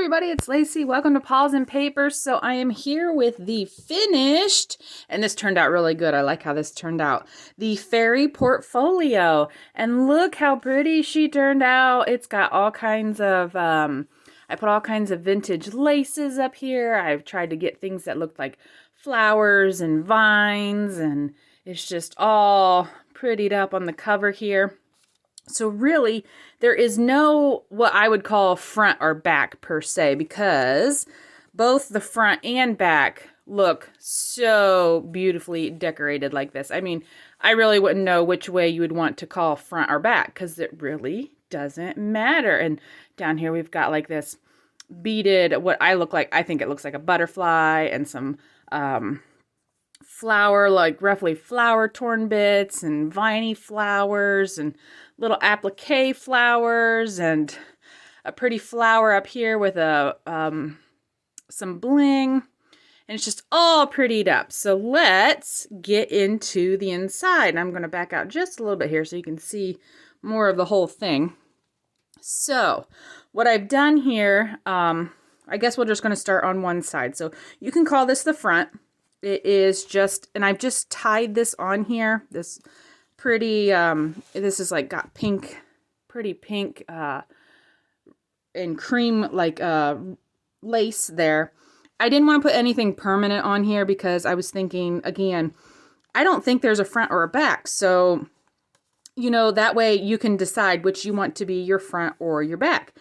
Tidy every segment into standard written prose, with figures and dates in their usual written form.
everybody, it's Lacey. Welcome to Paws and Papers. So I am here with the finished, and this turned out really good. I like how this turned out. The fairy portfolio. And look how pretty she turned out. It's got all kinds of, I put all kinds of vintage laces up here. I've tried to get things that looked like flowers and vines, and it's just all prettied up on the cover here. So really, there is no what I would call front or back per se, because both the front and back look so beautifully decorated like this. I mean, I really wouldn't know which way you would want to call front or back because it really doesn't matter. And down here we've got like this beaded, what I think it looks like a butterfly and some flower, like roughly flower torn bits and viney flowers and little applique flowers and a pretty flower up here with a some bling, and it's just all prettied up. So let's get into the inside, and I'm going to back out just a little bit here so you can see more of the whole thing. So what I've done here, I guess we're just going to start on one side. So you can call this the front. It is just, and I've just tied this on here, this pretty, this is like got pink, pretty pink, and cream like, lace there. I didn't want to put anything permanent on here because I was thinking, again, I don't think there's a front or a back. So, you know, that way you can decide which you want to be your front or your back.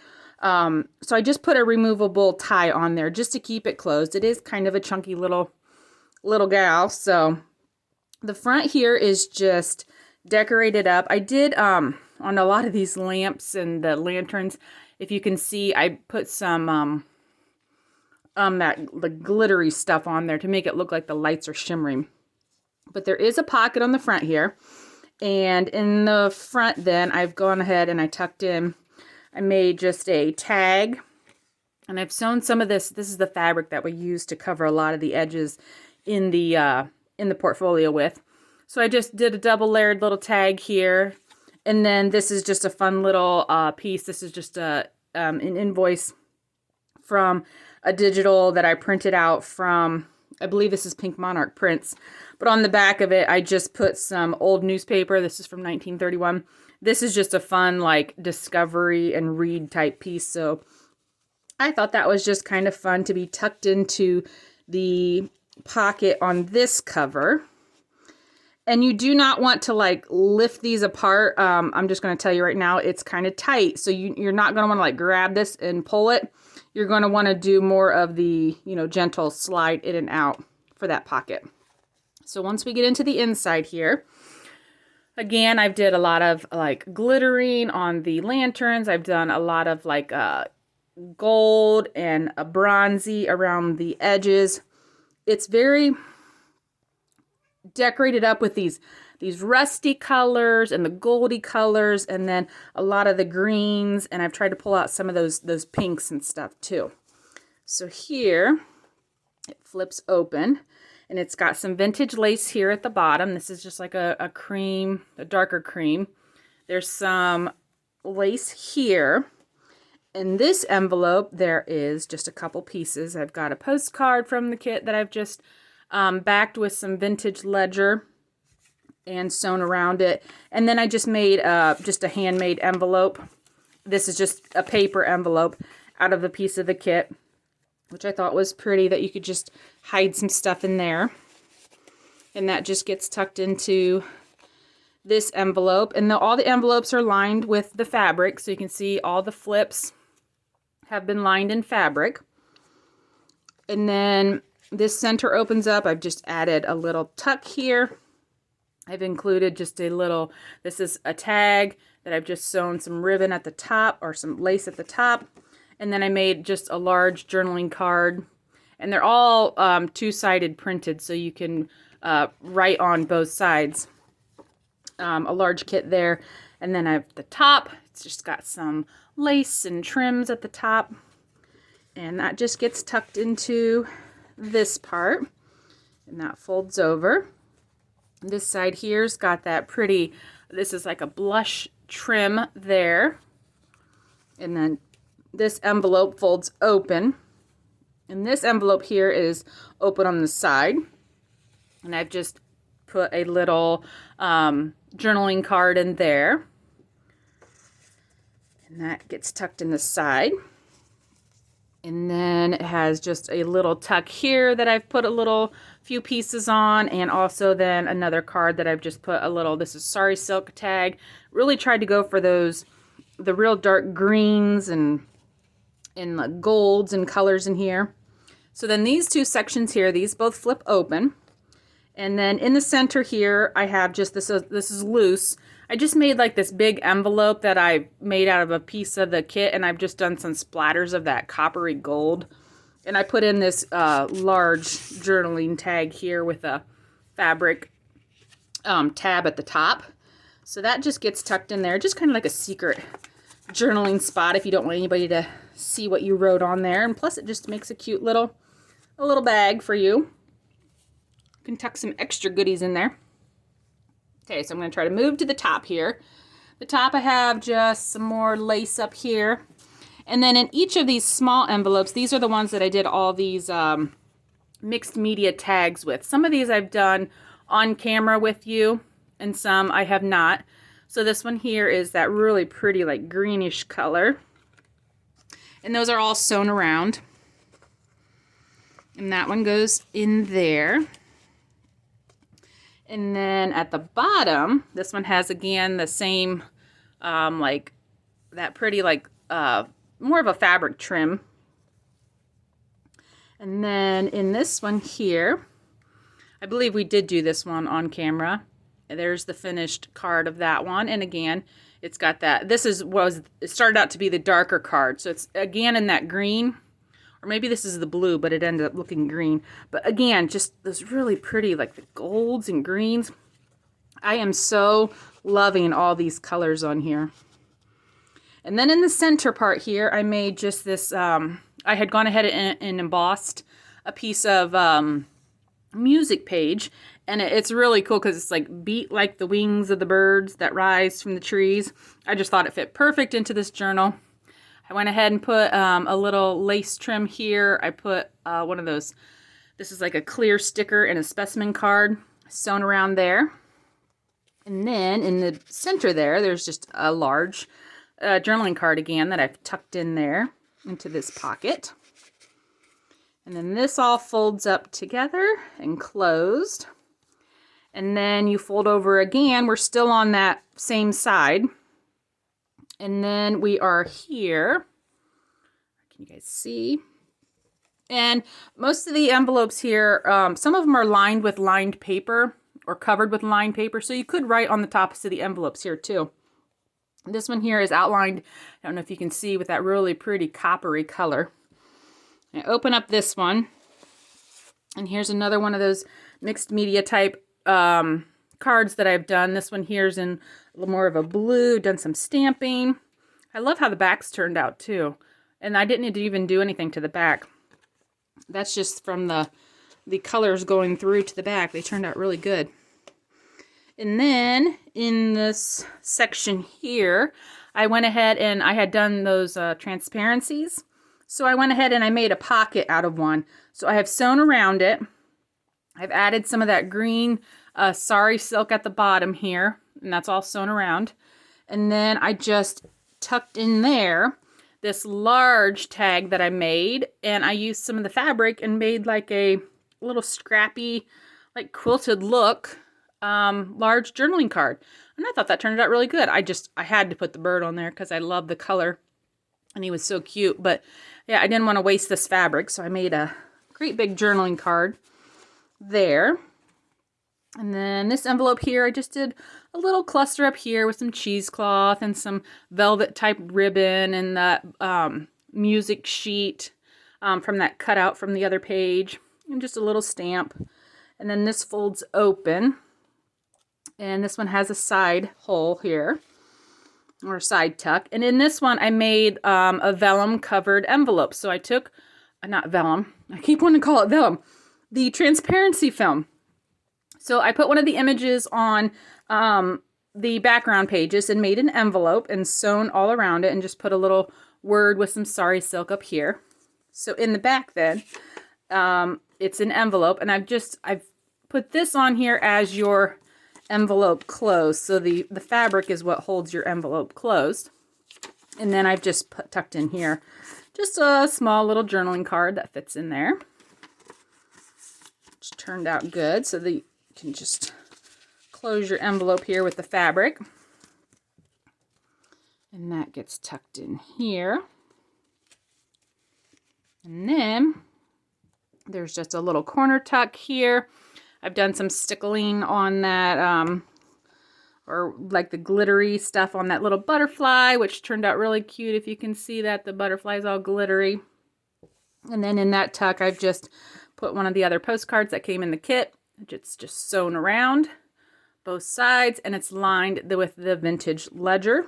So I just put a removable tie on there just to keep it closed. It is kind of a chunky little gal. So the front here is just decorated up. I did on a lot of these lamps and the lanterns, if you can see, I put some the glittery stuff on there to make it look like the lights are shimmering. But there is a pocket on the front here, and in the front then I've gone ahead and I tucked in, I made just a tag, and I've sewn some of this. This is the fabric that we use to cover a lot of the edges in the portfolio with. So I just did a double layered little tag here. And then this is just a fun little piece. This is just an invoice from a digital that I printed out from, I believe this is Pink Monarch Prints. But on the back of it, I just put some old newspaper. This is from 1931. This is just a fun like discovery and read type piece. So I thought that was just kind of fun to be tucked into the pocket on this cover. And you do not want to like lift these apart. I'm just going to tell you right now, it's kind of tight. So you're not going to want to like grab this and pull it. You're going to want to do more of the, you know, gentle slide in and out for that pocket. So once we get into the inside here, again, I've did a lot of like glittering on the lanterns. I've done a lot of like gold and a bronzy around the edges. It's very decorated up with these rusty colors and the goldy colors, and then a lot of the greens, and I've tried to pull out some of those pinks and stuff too. So here it flips open, and it's got some vintage lace here at the bottom. This is just like a cream, a darker cream. There's some lace here. In this envelope, there is just a couple pieces. I've got a postcard from the kit that I've just backed with some vintage ledger and sewn around it. And then I just made just a handmade envelope. This is just a paper envelope out of a piece of the kit, which I thought was pretty, that you could just hide some stuff in there. And that just gets tucked into this envelope. And all the envelopes are lined with the fabric, so you can see all the flips have been lined in fabric. And then this center opens up. I've just added a little tuck here. I've included just a little, this is a tag that I've just sewn some ribbon at the top, or some lace at the top. And then I made just a large journaling card. And they're all two-sided printed, so you can write on both sides. A large kit there. And then at the top, it's just got some lace and trims at the top. And that just gets tucked into this part, and that folds over. This side here's got that pretty, this is like a blush trim there, and then this envelope folds open. And this envelope here is open on the side. And I've just put a little journaling card in there. And that gets tucked in the side. And then it has just a little tuck here that I've put a few pieces on, and also then another card that I've just put a little, this is Sorry Silk tag. Really tried to go for the real dark greens and the golds and colors in here. So then these two sections here, these both flip open. And then in the center here, I have just, this is loose. I just made like this big envelope that I made out of a piece of the kit, and I've just done some splatters of that coppery gold. And I put in this large journaling tag here with a fabric tab at the top. So that just gets tucked in there, just kind of like a secret journaling spot if you don't want anybody to see what you wrote on there. And plus it just makes a cute little bag for you. You can tuck some extra goodies in there. Okay, so I'm going to try to move to the top here. The top I have just some more lace up here. And then in each of these small envelopes, these are the ones that I did all these mixed media tags with. Some of these I've done on camera with you, and some I have not. So this one here is that really pretty like greenish color. And those are all sewn around. And that one goes in there. And then at the bottom, this one has again the same, like that pretty like more of a fabric trim. And then in this one here, I believe we did do this one on camera. There's the finished card of that one. And again, it's got that, it started out to be the darker card. So it's again in that green. Or maybe this is the blue, but it ended up looking green. But again, just those really pretty, like the golds and greens. I am so loving all these colors on here. And then in the center part here, I made just this, I had gone ahead and embossed a piece of music page. And it's really cool because it's like beat like the wings of the birds that rise from the trees. I just thought it fit perfect into this journal. I went ahead and put a little lace trim here. I put one of those, this is like a clear sticker and a specimen card sewn around there. And then in the center there's just a large journaling card again that I've tucked in there into this pocket. And then this all folds up together and closed. And then you fold over again. We're still on that same side. And then we are here. Can you guys see? And most of the envelopes here, some of them are lined with lined paper or covered with lined paper. So you could write on the tops of the envelopes here too. This one here is outlined, I don't know if you can see, with that really pretty coppery color. I open up this one. And here's another one of those mixed media type cards that I've done. This one here is in a little more of a blue, done some stamping. I love how the back's turned out too. And I didn't need to even do anything to the back. That's just from the colors going through to the back. They turned out really good. And then in this section here, I went ahead and I had done those transparencies. So I went ahead and I made a pocket out of one. So I have sewn around it. I've added some of that green Sorry Silk at the bottom here, and that's all sewn around. And then I just tucked in there this large tag that I made, and I used some of the fabric and made like a little scrappy, like quilted look, large journaling card. And I thought that turned out really good. I had to put the bird on there because I love the color, and he was so cute. But yeah, I didn't want to waste this fabric, so I made a great big journaling card there. And then this envelope here, I just did a little cluster up here with some cheesecloth and some velvet type ribbon and that music sheet from that cutout from the other page, and just a little stamp. And then this folds open, and this one has a side hole here, or side tuck. And in this one I made a vellum covered envelope. So I took, not vellum, I keep wanting to call it vellum, the transparency film. So I put one of the images on the background pages and made an envelope and sewn all around it, and just put a little word with some sari silk up here. So in the back then, it's an envelope, and I've put this on here as your envelope closed. So the fabric is what holds your envelope closed. And then I've just tucked in here just a small little journaling card that fits in there. Which turned out good, so that you can just close your envelope here with the fabric. And that gets tucked in here. And then there's just a little corner tuck here. I've done some stickling on that, or like the glittery stuff on that little butterfly, which turned out really cute. If you can see that, the butterfly is all glittery. And then in that tuck, I've just put one of the other postcards that came in the kit. It's just sewn around both sides, and it's lined with the vintage ledger.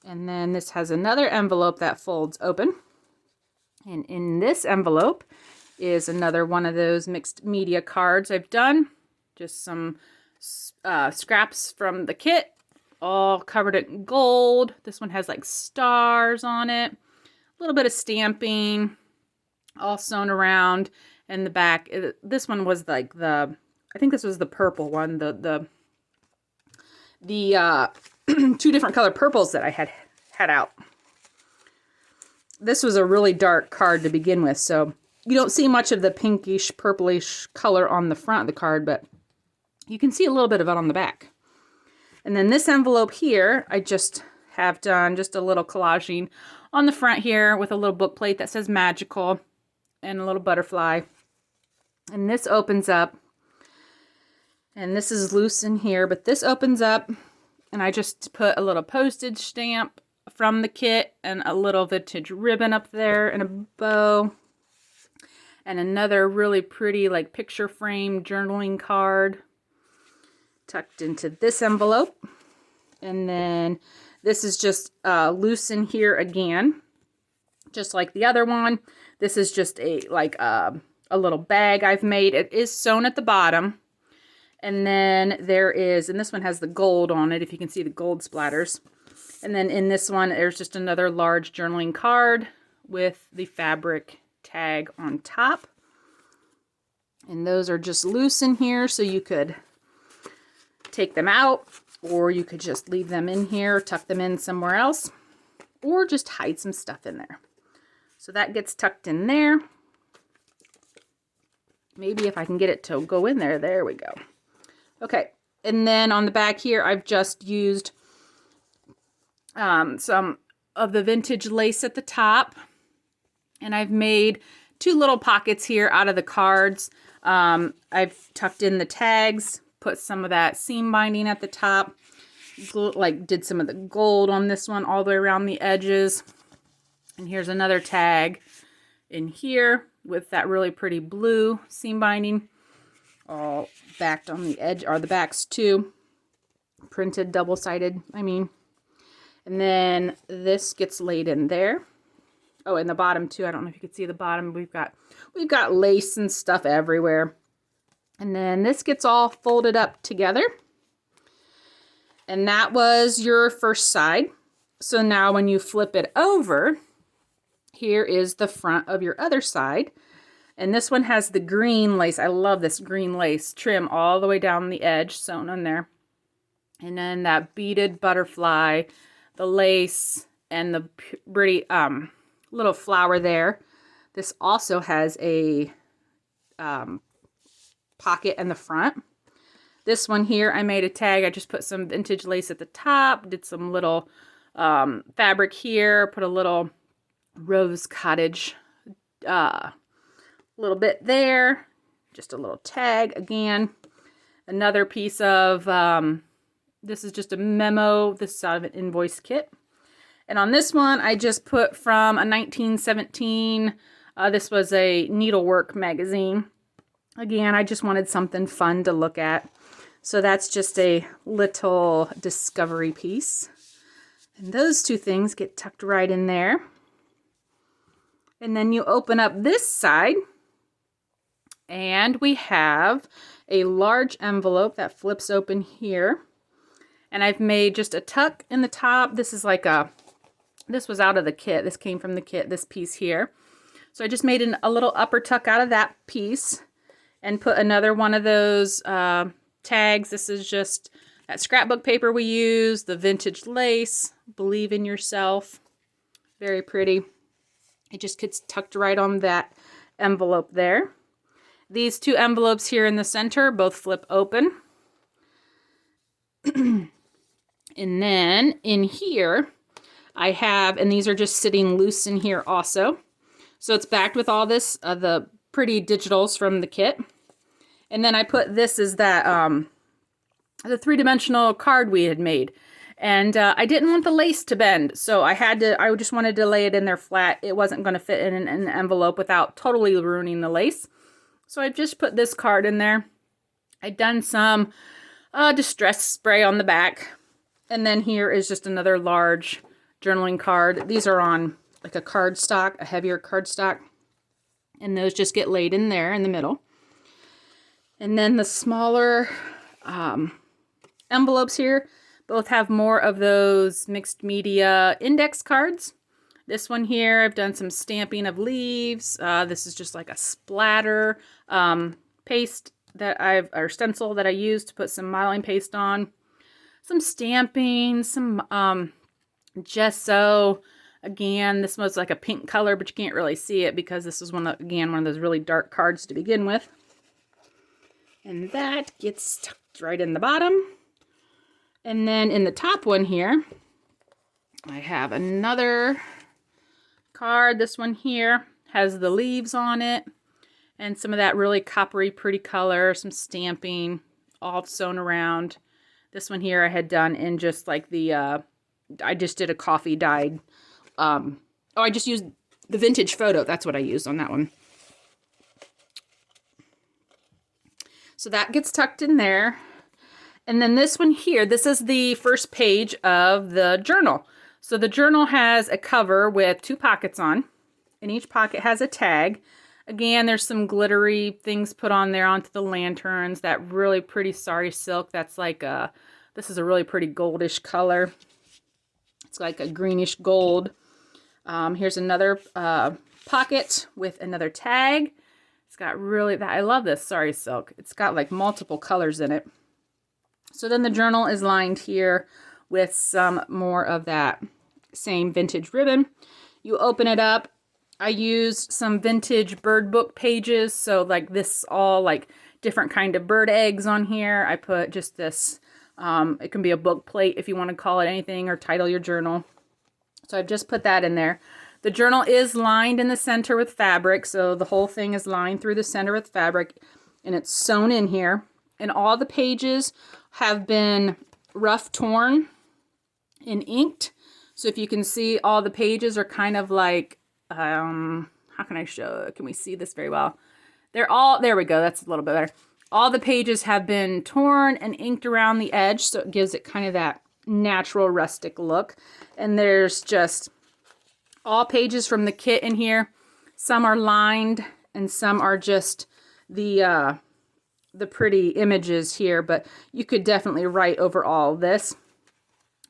And then this has another envelope that folds open. And in this envelope is another one of those mixed media cards I've done. Just some scraps from the kit, all covered in gold. This one has like stars on it. A little bit of stamping, all sewn around. And the back, this one was like I think this was the purple one, the 2 different color purples that I had out. This was a really dark card to begin with, so you don't see much of the pinkish, purplish color on the front of the card, but you can see a little bit of it on the back. And then this envelope here, I just have done just a little collaging on the front here with a little book plate that says magical and a little butterfly. And this opens up, and this is loose in here, but this opens up, and I just put a little postage stamp from the kit and a little vintage ribbon up there and a bow and another really pretty like picture frame journaling card tucked into this envelope. And then this is just loose in here again, just like the other one. This is just a little bag I've made. It is sewn at the bottom. And then there is, and this one has the gold on it, if you can see the gold splatters. And then in this one, there's just another large journaling card with the fabric tag on top. And those are just loose in here, so you could take them out, or you could just leave them in here, tuck them in somewhere else, or just hide some stuff in there. So that gets tucked in there. Maybe if I can get it to go in there, there we go. Okay, and then on the back here, I've just used some of the vintage lace at the top, and I've made 2 little pockets here out of the cards. I've tucked in the tags, put some of that seam binding at the top, did some of the gold on this one all the way around the edges. And here's another tag in here with that really pretty blue seam binding, all backed on the edge, or the backs too, printed double-sided, I mean. And then this gets laid in there. Oh, and the bottom too. I don't know if you can see the bottom. We've got lace and stuff everywhere. And then this gets all folded up together. And that was your first side. So now when you flip it over, here is the front of your other side. And this one has the green lace. I love this green lace trim all the way down the edge sewn on there. And then that beaded butterfly, the lace, and the pretty little flower there. This also has a pocket in the front. This one here, I made a tag. I just put some vintage lace at the top, did some little fabric here, put a little rose cottage little bit there, just a little tag again. Another piece of, this is just a memo. This is out of an invoice kit. And on this one, I just put from a 1917, this was a needlework magazine. Again, I just wanted something fun to look at. So that's just a little discovery piece. And those 2 things get tucked right in there. And then you open up this side, and we have a large envelope that flips open here. And I've made just a tuck in the top. This is like a This was out of the kit. This came from the kit, this piece here. So I just made a little upper tuck out of that piece and put another one of those tags. This is just that scrapbook paper we use, the vintage lace, Believe in Yourself. Very pretty. It just gets tucked right on that envelope there. These two envelopes here in the center both flip open. And then in here, I have, and these are just sitting loose in here also. So it's backed with all this, the pretty digitals from the kit. And then I put this as that, the three-dimensional card we had made. And I didn't want the lace to bend, so I just wanted to lay it in there flat. It wasn't going to fit in an envelope without totally ruining the lace. So I just put this card in there. I'd done some distress spray on the back. And then here is just another large journaling card. These are on like a cardstock, a heavier cardstock. And those just get laid in there in the middle. And then the smaller envelopes here both have more of those mixed media index cards. This one here, I've done some stamping of leaves. This is just like a splatter paste or stencil that I used to put some modeling paste on. Some stamping, some gesso. Again, this was like a pink color, but you can't really see it because this is one of those really dark cards to begin with. And that gets tucked right in the bottom. And then in the top one here, I have another card. This one here has the leaves on it and some of that really coppery, pretty color, some stamping, all sewn around. This one here I had done in just like the, I just did a coffee dyed, I just used the vintage photo. That's what I used on that one. So that gets tucked in there. And then this one here, this is the first page of the journal. So the journal has a cover with 2 pockets on, and each pocket has a tag. Again, there's some glittery things put on there onto the lanterns. That really pretty sari silk. That's like this is a really pretty goldish color. It's like a greenish gold. Here's another pocket with another tag. It's got really, I love this sari silk. It's got like multiple colors in it. So then the journal is lined here with some more of that same vintage ribbon. You open it up. I used some vintage bird book pages. So like this all like different kind of bird eggs on here. I put just this, it can be a book plate if you want to call it anything or title your journal. So I've just put that in there. The journal is lined in the center with fabric. So the whole thing is lined through the center with fabric and it's sewn in here. And all the pages have been rough torn and inked. So if you can see, all the pages are kind of like, how can I show? Can we see this very well? They're all, there we go. That's a little bit better. All the pages have been torn and inked around the edge. So it gives it kind of that natural rustic look. And there's just all pages from the kit in here. Some are lined and some are just the pretty images here, but you could definitely write over all of this.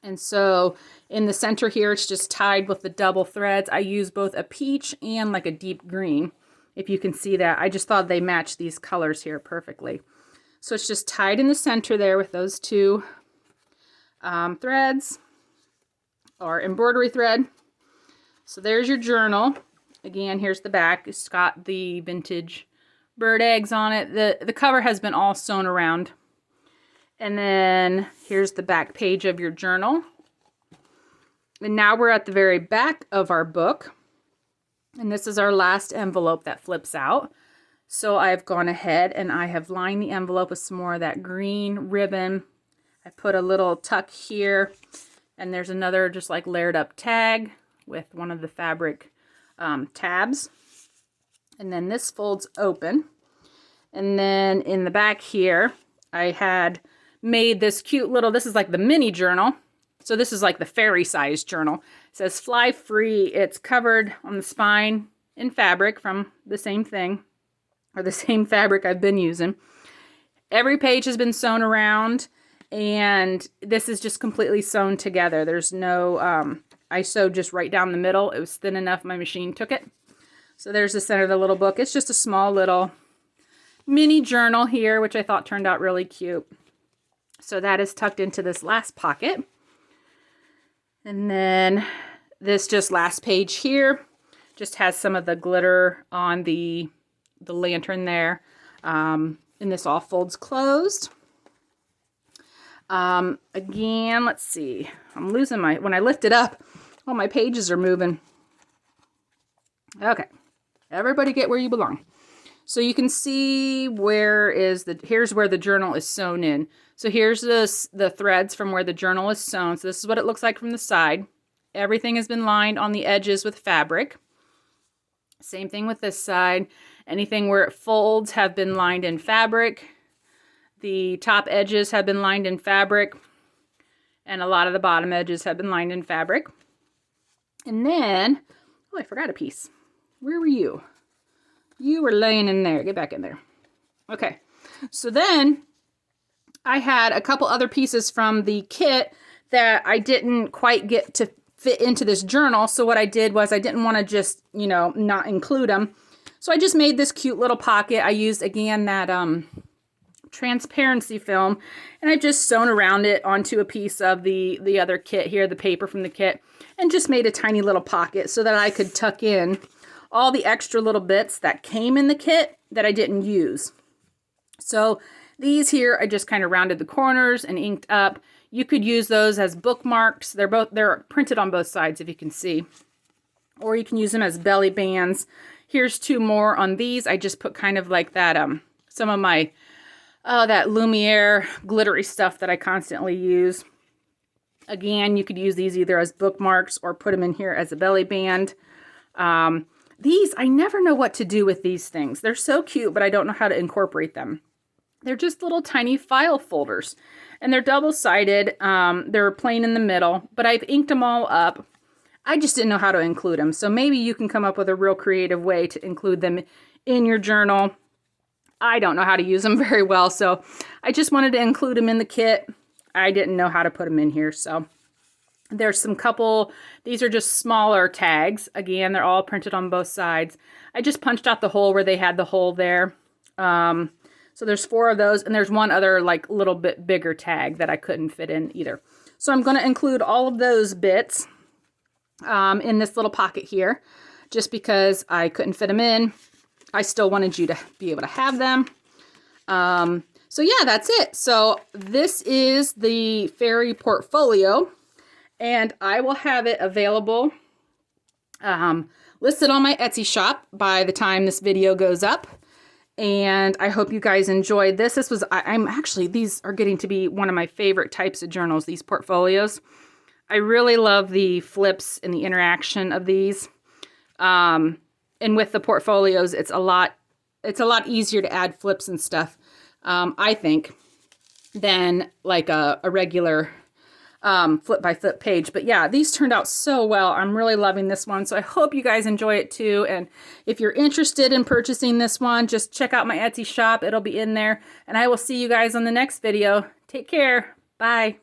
And so in the center here, it's just tied with the double threads. I use both a peach and like a deep green. If you can see that, I just thought they match these colors here perfectly. So it's just tied in the center there with those 2 threads or embroidery thread. So there's your journal. Again, here's the back. It's got the vintage bird eggs on it. The cover has been all sewn around. And then here's the back page of your journal. And now we're at the very back of our book. And this is our last envelope that flips out. So I've gone ahead and I have lined the envelope with some more of that green ribbon. I put a little tuck here. And there's another just like layered up tag with one of the fabric tabs. And then this folds open. And then in the back here, I had made this cute little, this is like the mini journal. So this is like the fairy size journal. It says fly free. It's covered on the spine in fabric from the same thing, or the same fabric I've been using. Every page has been sewn around, and this is just completely sewn together. There's no I sewed just right down the middle. It was thin enough, my machine took it. So there's the center of the little book. It's just a small little mini journal here, which I thought turned out really cute. So that is tucked into this last pocket. And then this just last page here just has some of the glitter on the lantern there. And this all folds closed. Again, let's see. I'm losing when I lift it up, all my pages are moving. Okay. Everybody get where you belong. So you can see here's where the journal is sewn in. So here's the threads from where the journal is sewn. So this is what it looks like from the side. Everything has been lined on the edges with fabric. Same thing with this side. Anything where it folds have been lined in fabric. The top edges have been lined in fabric. And a lot of the bottom edges have been lined in fabric. And then, oh, I forgot a piece. Where were you? You were laying in there. Get back in there. Okay. So then I had a couple other pieces from the kit that I didn't quite get to fit into this journal. So what I did was I didn't want to just, not include them. So I just made this cute little pocket. I used, again, that transparency film, and I just sewn around it onto a piece of the other kit here, the paper from the kit, and just made a tiny little pocket so that I could tuck in all the extra little bits that came in the kit that I didn't use. So these here, I just kind of rounded the corners and inked up. You could use those as bookmarks. They're printed on both sides, if you can see. Or you can use them as belly bands. Here's two more on these. I just put kind of like that, some of my, that Lumiere glittery stuff that I constantly use. Again, you could use these either as bookmarks or put them in here as a belly band. These, I never know what to do with these things. They're so cute, but I don't know how to incorporate them. They're just little tiny file folders, and they're double-sided. They're plain in the middle, but I've inked them all up. I just didn't know how to include them, so maybe you can come up with a real creative way to include them in your journal. I don't know how to use them very well, so I just wanted to include them in the kit. I didn't know how to put them in here, so there's some these are just smaller tags. Again, they're all printed on both sides. I just punched out the hole where they had the hole there. So there's 4 of those, and there's one other like little bit bigger tag that I couldn't fit in either. So I'm going to include all of those bits in this little pocket here, just because I couldn't fit them in. I still wanted you to be able to have them. So yeah, that's it. So this is the fairy portfolio, and I will have it available, listed on my Etsy shop by the time this video goes up. And I hope you guys enjoyed this. These are getting to be one of my favorite types of journals, these portfolios. I really love the flips and the interaction of these. And with the portfolios, it's a lot easier to add flips and stuff, I think, than like a regular flip by flip page. But yeah, these turned out so well. I'm really loving this one. So I hope you guys enjoy it too. And if you're interested in purchasing this one, just check out my Etsy shop. It'll be in there. And I will see you guys on the next video. Take care. Bye.